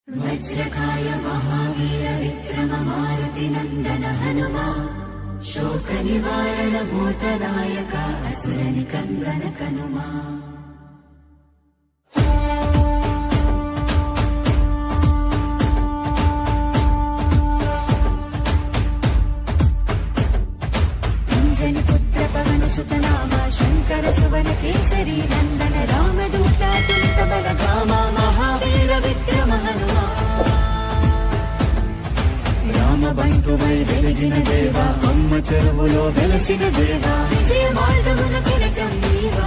वज्रकाय महावीर विक्रम मारुति नंदन हनुमा शोक निवारण भूतदायक असुर निकंदन कनुमा। अंजनी पुत्र पवन सुत नामा शंकर सुवन केसरी नंदन रामदूत तुलित बलधामा महावीर विक्रम हनुमा। రామబంటువై వెలిగిన దేవా అమ్మ చెరువులో వెలసిన దేవా విజయ మార్గమున కిరటం నీవా।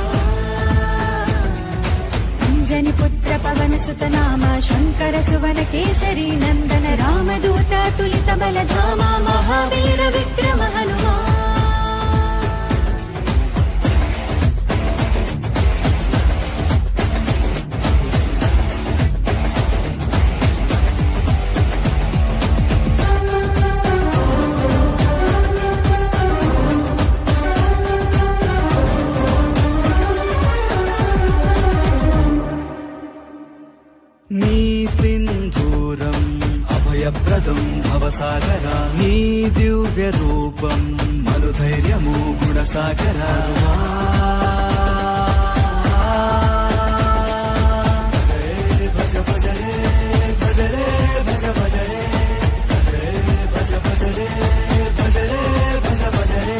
అంజని పుత్ర పవన సుత నామ శంకర సువన కేసరి నందన రామదూత తులిత బలధామ మహావీర విక్రమ హనుమా। నీ సింధూరం అభయప్రదం భవసాగరా నీ దివ్య రూపం మనుధైర్యము గుణసాగరా। భజ భజ రే భజ రే భజ భజ రే భజ భజ రే భజ రే భజ భజ రే।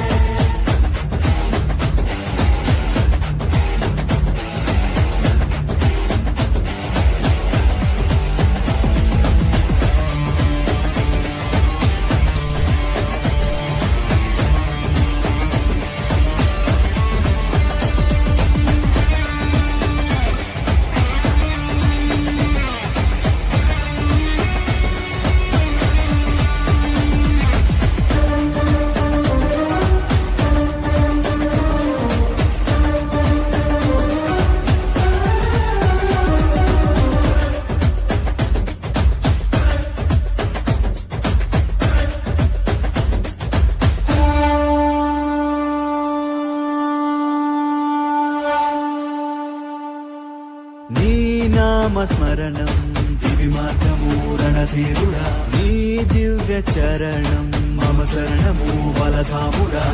నీ నామస్మరణం దివి మార్గము రణధీరుడా నీ దివ్య చరణం మమ శరణము బలధాముడా।